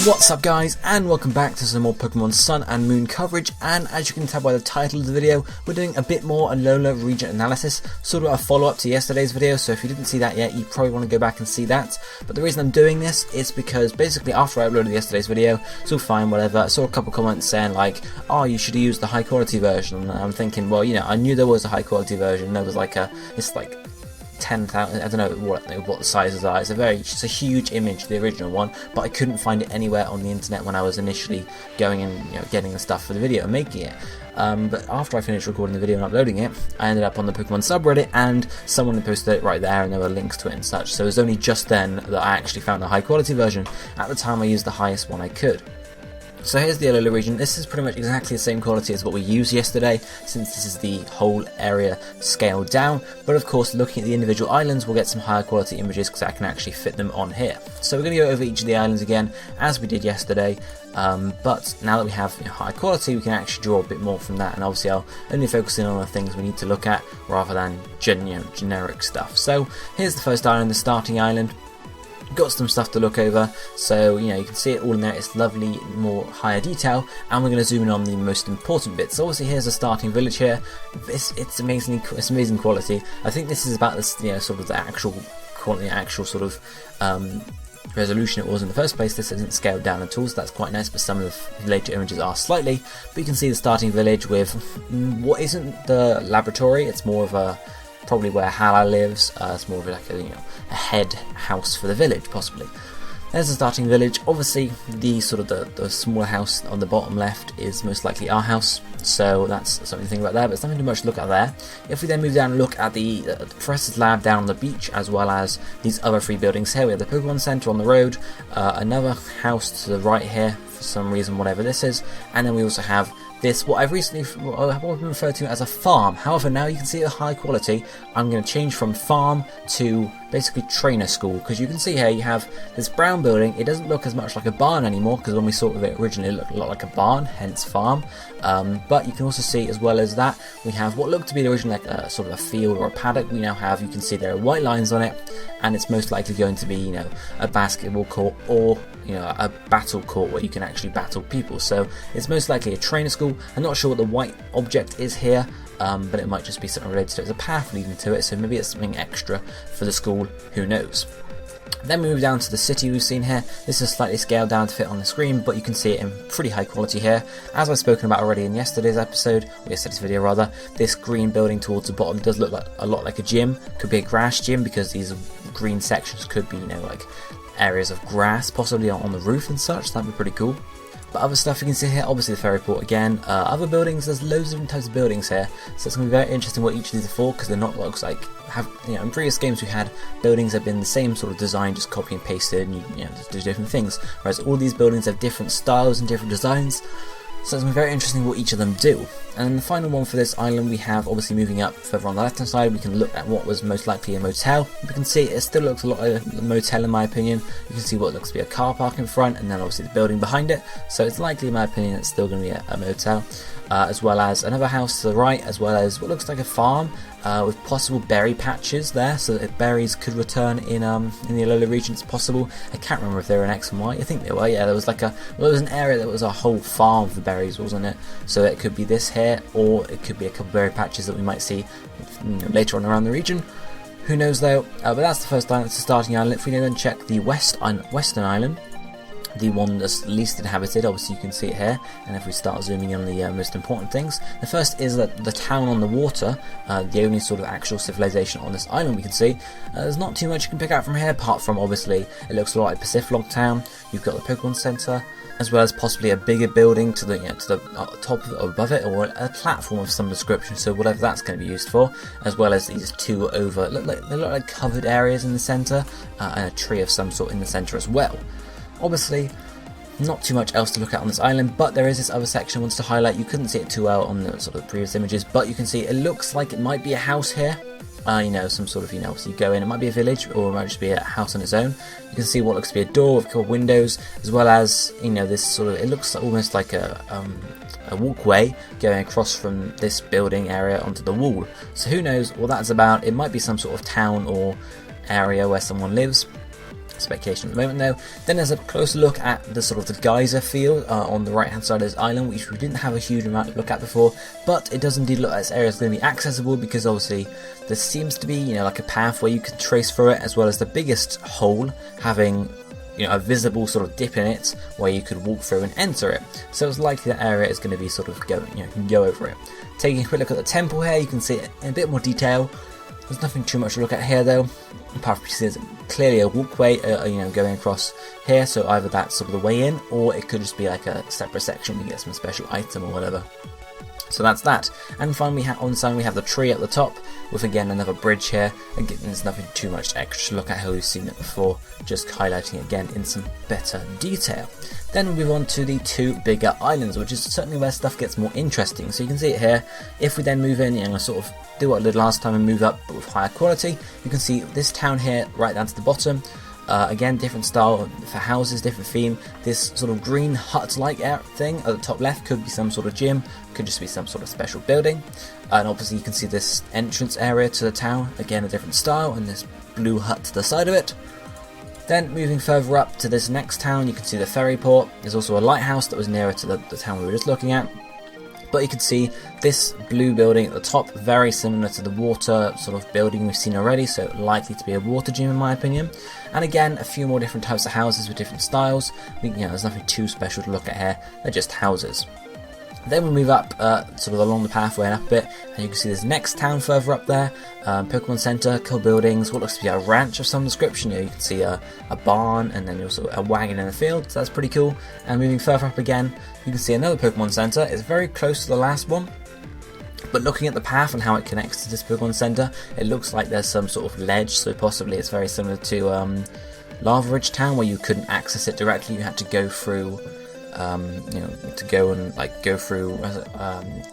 What's up guys, and welcome back to some more Pokemon Sun and Moon coverage. And as you can tell by the title of the video, we're doing a bit more Alola region analysis, sort of a follow-up to yesterday's video. So if you didn't see that yet, you probably want to go back and see that. But the reason I'm doing this is because basically after I uploaded yesterday's video, it's all fine, whatever, I saw a couple comments saying like, oh, you should have used the high quality version. And I'm thinking, well, you know, I knew there was a high quality version. There was like it's like 10,000, I don't know what the sizes are. It's a huge image, the original one, but I couldn't find it anywhere on the internet when I was initially going and getting the stuff for the video and making it. But after I finished recording the video and uploading it, I ended up on the Pokemon subreddit, and someone had posted it right there, and there were links to it and such. So it was only just then that I actually found a high quality version. At the time, I used the highest one I could. So here's the Alola region. This is pretty much exactly the same quality as what we used yesterday, since this is the whole area scaled down. But of course, looking at the individual islands, we'll get some higher quality images because I can actually fit them on here. So we're going to go over each of the islands again, as we did yesterday. But now that we have high quality, we can actually draw a bit more from that. And obviously, I'll only focus in on the things we need to look at, rather than generic stuff. So here's the first island, the starting island. Got some stuff to look over, so you can see it all in there. It's lovely, more higher detail, and we're going to zoom in on the most important bits. So obviously here's a starting village here. It's amazing quality. I think this is about this, sort of the actual quality, actual sort of resolution it was in the first place. This isn't scaled down at all, so that's quite nice, but some of the later images are slightly. But you can see the starting village with what isn't the laboratory. It's more of a probably where Hala lives. It's more of like a head house for the village, possibly. There's the starting village. Obviously, the smaller house on the bottom left is most likely our house, so that's something to think about there, but it's nothing too much to look at there. If we then move down and look at the Professor's Lab down on the beach, as well as these other three buildings here, we have the Pokemon Center on the road, another house to the right here, for some reason, whatever this is, and then we also have this, what I've been referred to as a farm. However, now you can see the high quality. I'm going to change from farm to basically trainer school, because you can see here you have this brown building. It doesn't look as much like a barn anymore, because when we saw it originally, it looked a lot like a barn, hence farm. But you can also see, as well as that, we have what looked to be originally like a sort of a field or a paddock. We now have, you can see there are white lines on it, and it's most likely going to be a basketball court, or a battle court where you can actually battle people. So it's most likely a trainer school. I'm not sure what the white object is here, but it might just be something related to it. There's a path leading to it, so maybe it's something extra for the school, who knows. Then we move down to the city we've seen here. This is slightly scaled down to fit on the screen, but you can see it in pretty high quality here. As I've spoken about already in yesterday's episode, or yesterday's video rather, this green building towards the bottom does look like a lot like a gym. Could be a grass gym, because these green sections could be, like areas of grass, possibly on the roof and such. That'd be pretty cool. But other stuff you can see here, obviously the ferry port again. Other buildings, there's loads of different types of buildings here, so it's going to be very interesting what each of these are for, because they're not in previous games we had buildings that have been the same sort of design, just copy and pasted, and you just do different things. Whereas all these buildings have different styles and different designs. So it's going to be very interesting what each of them do. And the final one for this island, we have, obviously moving up further on the left hand side, we can look at what was most likely a motel. We can see it still looks a lot like a motel in my opinion. You can see what looks to be a car park in front, and then obviously the building behind it. So it's likely, in my opinion, it's still going to be a motel. As well as another house to the right, as well as what looks like a farm with possible berry patches there, so that berries could return in the Alola region. It's possible. I can't remember if they were in X and Y. I think they were. Yeah, there was there was an area that was a whole farm for berries, wasn't it? So it could be this here, or it could be a couple berry patches that we might see later on around the region. Who knows though? But that's the first island. It's the starting island. If we then check the western island, the one that's least inhabited, obviously you can see it here, and if we start zooming in on the most important things, the first is that the town on the water, the only sort of actual civilization on this island we can see. There's not too much you can pick out from here, apart from obviously it looks a lot like Paciflog Town. You've got the Pokemon Center, as well as possibly a bigger building to the top of it, or above it, or a platform of some description, so whatever that's going to be used for, as well as these two they look like covered areas in the center, and a tree of some sort in the center as well. Obviously, not too much else to look at on this island, but there is this other section I wanted to highlight. You couldn't see it too well on the sort of previous images, but you can see it looks like it might be a house here. Some sort of, so you go in, it might be a village, or it might just be a house on its own. You can see what looks to be a door with a couple of windows, as well as, this sort of, it looks almost like a walkway going across from this building area onto the wall. So who knows what that's about. It might be some sort of town or area where someone lives. speculation at the moment though. Then there's a closer look at the sort of the geyser field on the right hand side of this island, which we didn't have a huge amount to look at before, but it does indeed look like this area is going to be accessible, because obviously there seems to be, you know, like a path where you can trace through it, as well as the biggest hole having, you know, a visible sort of dip in it where you could walk through and enter it. So it's likely that area is going to be sort of going, you know, you can go over it. Taking a quick look at the temple here, you can see it in a bit more detail. There's nothing too much to look at here though, apart from you see there's clearly a walkway, you know, going across here. So either that's sort of the way in, or it could just be like a separate section where you get some special item or whatever. So that's that. And finally, on the side we have the tree at the top, with again another bridge here. Again, there's nothing too much extra to look at how we've seen it before, just highlighting it again in some better detail. Then we move on to the two bigger islands, which is certainly where stuff gets more interesting. So you can see it here. If we then move in, you know, sort of do what I did last time and move up, but with higher quality, you can see this town here right down to the bottom. Again, different style for houses, different theme. This sort of green hut-like thing at the top left could be some sort of gym, could just be some sort of special building. And obviously you can see this entrance area to the town, again a different style, and this blue hut to the side of it. Then moving further up to this next town, you can see the ferry port. There's also a lighthouse that was nearer to the town we were just looking at. But you can see this blue building at the top, very similar to the water sort of building we've seen already, so likely to be a water gym in my opinion. And again, a few more different types of houses with different styles. You know, there's nothing too special to look at here, they're just houses. Then we move up sort of along the pathway and up a bit, and you can see this next town further up there, Pokemon Center, cool buildings, what looks to be a ranch of some description. Here you can see a barn, and then also a wagon in the field, so that's pretty cool. And moving further up again, you can see another Pokemon Center. It's very close to the last one, but looking at the path and how it connects to this Pokemon Center, it looks like there's some sort of ledge, so possibly it's very similar to Lava Ridge Town, where you couldn't access it directly, you had to go through you know, to go and like go through.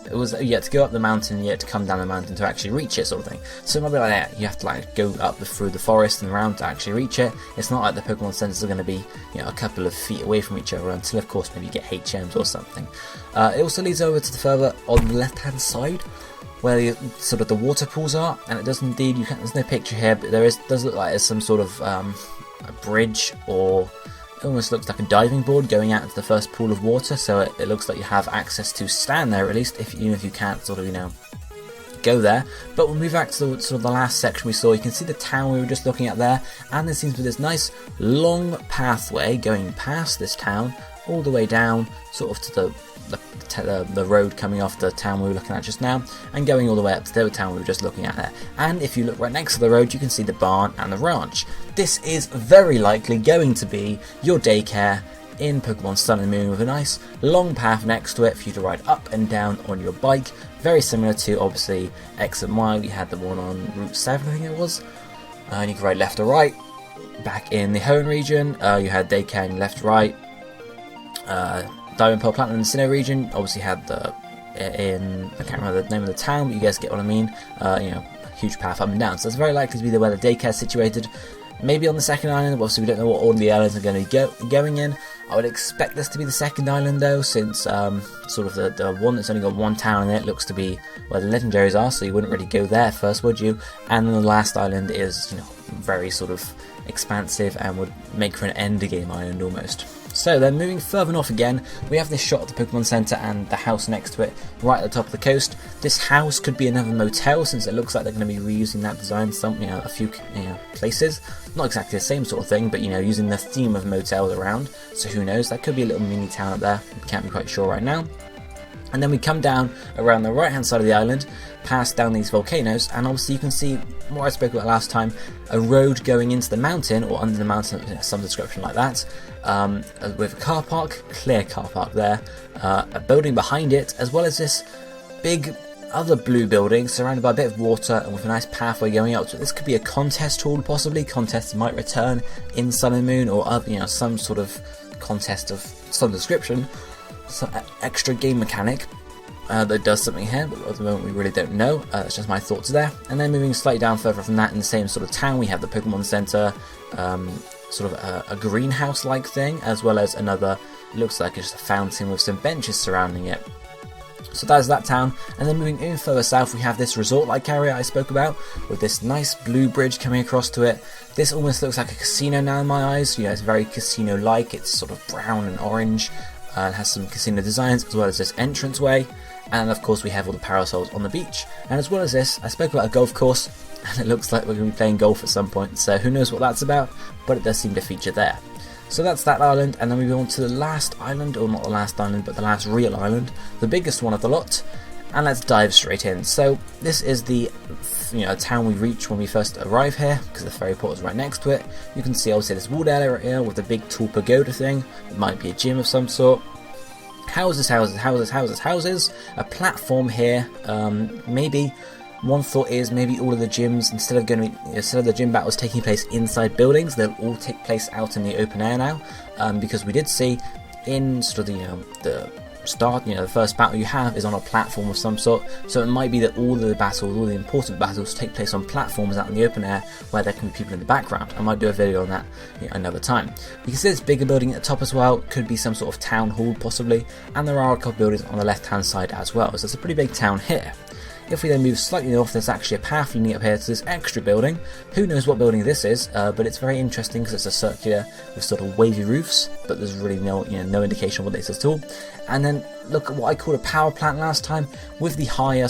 It was you had to go up the mountain, you had to come down the mountain to actually reach it, sort of thing. So it might be like that. You have to like go up through the forest and around to actually reach it. It's not like the Pokemon centers are going to be, you know, a couple of feet away from each other, until of course maybe you get HMs or something. It also leads over to the further on the left hand side, where sort of the water pools are, and it does indeed. There's no picture here, but does look like there's some sort of a bridge, or it almost looks like a diving board going out into the first pool of water. So it looks like you have access to stand there, at least, even if you can't sort of, you know, go there. But we'll move back to the, sort of the last section we saw. You can see the town we were just looking at there, and there seems to be this nice long pathway going past this town all the way down, sort of to the road coming off the town we were looking at just now, and going all the way up to the town we were just looking at there. And if you look right next to the road, you can see the barn and the ranch. This is very likely going to be your daycare in Pokemon Sun and Moon, with a nice long path next to it for you to ride up and down on your bike. Very similar to, obviously, X and Y. We had the one on Route 7, I think it was. And you can ride left or right. Back in the Hoenn region, you had daycare in left, right. Diamond, Pearl, Platinum, and Sinnoh region obviously had I can't remember the name of the town, but you guys get what I mean. You know, huge path up and down. So it's very likely to be where the daycare is situated. Maybe on the second island. Obviously, we don't know what order the islands are going to be going in. I would expect this to be the second island though, since sort of the one that's only got one town in it looks to be where the legendaries are. So you wouldn't really go there first, would you? And then the last island is, you know, very sort of expansive and would make for an end game island almost. So then moving further north again, we have this shot of the Pokemon Center and the house next to it, right at the top of the coast. This house could be another motel, since it looks like they're going to be reusing that design a few places. Not exactly the same sort of thing, but you know, using the theme of motels around. So who knows? That could be a little mini town up there. We can't be quite sure right now. And then we come down around the right hand side of the island, past down these volcanoes, and obviously you can see what I spoke about last time, a road going into the mountain, or under the mountain, some description like that, with a car park, clear car park there, a building behind it, as well as this big other blue building surrounded by a bit of water and with a nice pathway going up. So this could be a contest hall, possibly. Contests might return in Sun and Moon, or other, you know, some sort of contest of some description. Some extra game mechanic that does something here, but at the moment we really don't know. That's just my thoughts there. And then moving slightly down further from that, in the same sort of town, we have the Pokemon Center, sort of a greenhouse-like thing, as well as another, looks like it's just a fountain with some benches surrounding it. So that is that town, and then moving even further south we have this resort-like area I spoke about, with this nice blue bridge coming across to it. This almost looks like a casino now in my eyes. It's very casino-like, it's sort of brown and orange, and has some casino designs, as well as this entranceway. And of course we have all the parasols on the beach, and as well as this, I spoke about a golf course, and it looks like we're going to be playing golf at some point, so who knows what that's about, but it does seem to feature there. So that's that island, and then we go on to the last island, or not the last island, but the last real island, the biggest one of the lot, and let's dive straight in. So this is the town we reach when we first arrive here, because the ferry port is right next to it. You can see obviously this walled area with a big tall pagoda thing. It might be a gym of some sort. Houses, a platform here. Maybe one thought is maybe all of the gyms, instead of the gym battles taking place inside buildings, they'll all take place out in the open air now, because we did see in sort of the start, the first battle you have is on a platform of some sort, so it might be that all the important battles take place on platforms out in the open air where there can be people in the background. I might do a video on that another time. You can see this bigger building at the top as well, could be some sort of town hall possibly, and there are a couple of buildings on the left hand side as well, so it's a pretty big town here. If we then move slightly north, there's actually a path leading up here to this extra building. Who knows what building this is, but it's very interesting because it's a circular with sort of wavy roofs, but there's really no indication of what this is at all. And then look at what I called a power plant last time. With the higher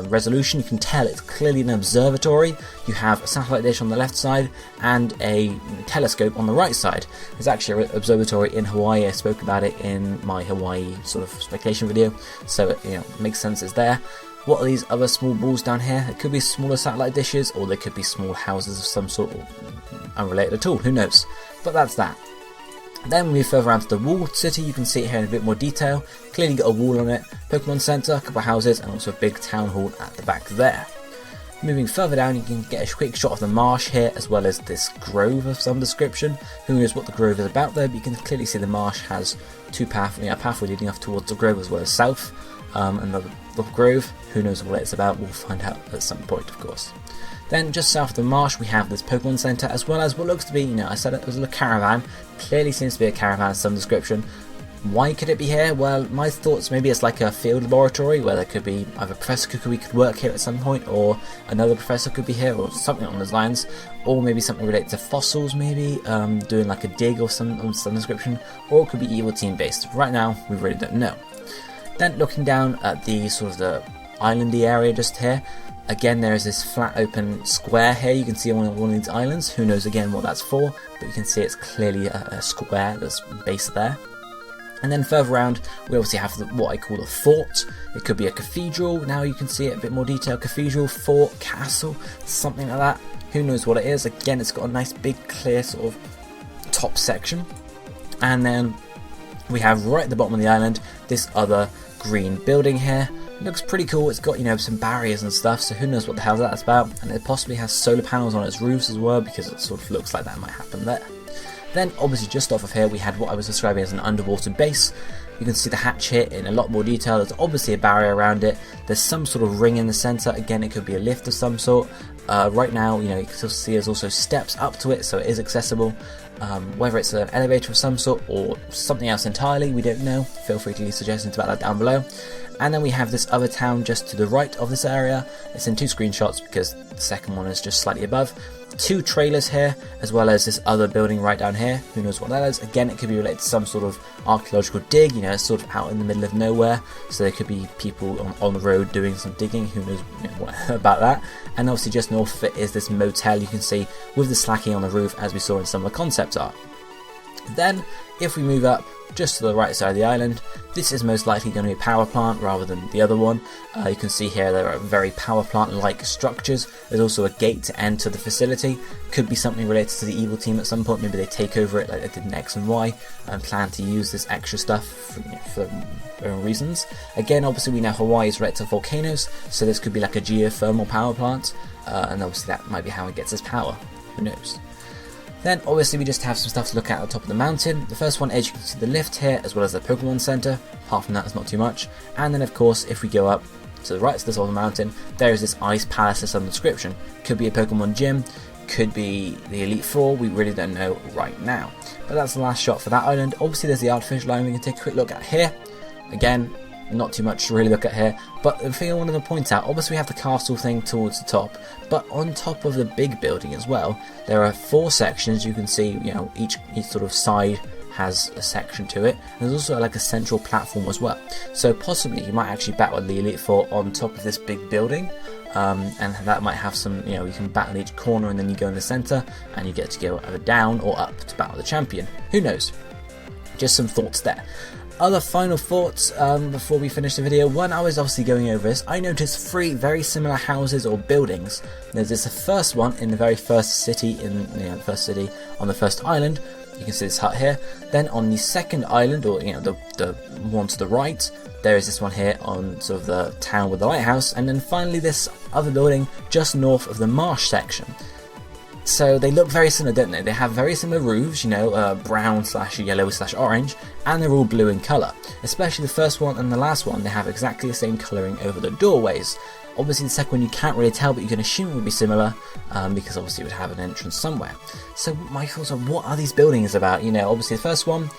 resolution, you can tell it's clearly an observatory. You have a satellite dish on the left side and a telescope on the right side. There's actually an observatory in Hawaii. I spoke about it in my Hawaii sort of speculation video, so it makes sense it's there. What are these other small balls down here? It could be smaller satellite dishes, or they could be small houses of some sort, unrelated at all, who knows. But that's that. Then we move further around to the walled city. You can see it here in a bit more detail. Clearly got a wall on it, Pokemon Center, a couple of houses, and also a big town hall at the back there. Moving further down, you can get a quick shot of the marsh here, as well as this grove of some description. Who knows what the grove is about there, but you can clearly see the marsh has a pathway leading off towards the grove as well as south. Another grove, who knows what it's about, we'll find out at some point of course. Then just south of the marsh we have this Pokemon Center, as well as what looks to be, I said it was a caravan, clearly seems to be a caravan of some description. Why could it be here? Well, my thoughts, maybe it's like a field laboratory where there could be either Professor Kukui could work here at some point, or another professor could be here, or something on those lines, or maybe something related to fossils, maybe doing like a dig or some description, or it could be evil team based. Right now we really don't know. Then looking down at the sort of the islandy area just here, again there is this flat open square here. You can see on one of these islands, who knows again what that's for, but you can see it's clearly a square that's based there. And then further around we obviously have what I call a fort. It could be a cathedral, now you can see it in a bit more detail, cathedral, fort, castle, something like that. Who knows what it is. Again, it's got a nice big clear sort of top section. And then we have right at the bottom of the island this other green building here. It looks pretty cool. It's got some barriers and stuff, so who knows what the hell that's about. And it possibly has solar panels on its roofs as well, because it sort of looks like that might happen there. Then obviously just off of here we had what I was describing as an underwater base. You can see the hatch here in a lot more detail. There's obviously a barrier around it. There's some sort of ring in the centre. Again, it could be a lift of some sort. Right now, you can still see there's also steps up to it, so it is accessible. Whether it's an elevator of some sort or something else entirely, we don't know. Feel free to leave suggestions about that down below. And then we have this other town just to the right of this area. It's in two screenshots because the second one is just slightly above. Two trailers here, as well as this other building right down here. Who knows what that is? Again, it could be related to some sort of archaeological dig, it's sort of out in the middle of nowhere, so there could be people on the road doing some digging. Who knows what about that? And obviously just north of it is this motel, you can see, with the slacking on the roof, as we saw in some of the concept art. Then, if we move up just to the right side of the island, this is most likely going to be a power plant rather than the other one. You can see here there are very power plant-like structures. There's also a gate to enter the facility. Could be something related to the evil team at some point. Maybe they take over it like they did in X and Y and plan to use this extra stuff for their own reasons. Again, obviously we know Hawaii is related to volcanoes, so this could be like a geothermal power plant, and obviously that might be how it gets its power. Who knows? Then obviously we just have some stuff to look at the top of the mountain. The first one is you can see the lift here, as well as the Pokemon Center. Apart from that, it's not too much. And then of course, if we go up to the right to the top of the mountain, there is this ice palace of some description. Could be a Pokemon gym, could be the Elite Four, we really don't know right now. But that's the last shot for that island. Obviously there's the artificial island we can take a quick look at here. again, not too much to really look at here, but the thing I wanted to point out, obviously we have the castle thing towards the top, but on top of the big building as well, there are 4 sections. You can see, you know, each sort of side has a section to it, and there's also like a central platform as well. So possibly you might actually battle the Elite Four on top of this big building, and that might have some, you know, you can battle each corner and then you go in the center and you get to go either down or up to battle the champion. Who knows? Just some thoughts there. Other final thoughts before we finish the video. When I was obviously going over this, I noticed 3 very similar houses or buildings. There's the first one in the very first city, the first city on the first island. You can see this hut here. Then on the second island, or you know, the one to the right, there is this one here on sort of the town with the lighthouse, and then finally this other building just north of the marsh section. So they look very similar, don't they? They have very similar roofs, you know, brown / yellow / orange, and they're all blue in colour. Especially the first one and the last one, they have exactly the same colouring over the doorways. Obviously the second one you can't really tell, but you can assume it would be similar, because obviously it would have an entrance somewhere. So my thoughts are, what are these buildings about? You know, obviously the first one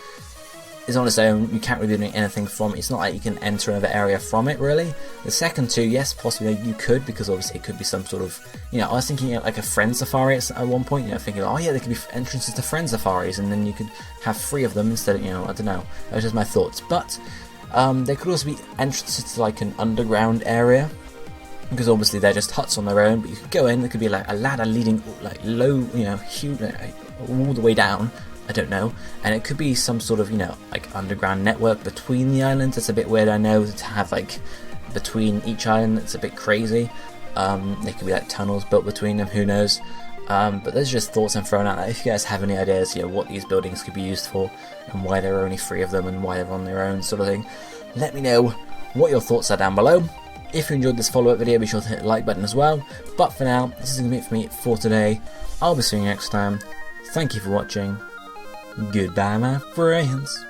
is on its own, you can't really do anything from it. It's not like you can enter another area from it, really. The second 2, yes, possibly you could, because obviously it could be some sort of, you know, I was thinking like a friend safari at one point, you know, thinking, oh yeah, there could be entrances to friend safaris, and then you could have 3 of them instead of, you know, I don't know, that was just my thoughts. But there could also be entrances to like an underground area, because obviously they're just huts on their own, but you could go in, there could be like a ladder leading like low, you know, huge, all the way down, I don't know, and it could be some sort of, you know, like underground network between the islands. It's a bit weird, I know, to have like between each island. It's a bit crazy. There could be like tunnels built between them, who knows. But those are just thoughts I'm throwing out there. If you guys have any ideas, you know, what these buildings could be used for, and why there are only 3 of them, and why they're on their own, sort of thing, let me know what your thoughts are down below. If you enjoyed this follow-up video, be sure to hit the like button as well. But for now, this is going to be it for me for today. I'll be seeing you next time. Thank you for watching. Goodbye, my friends.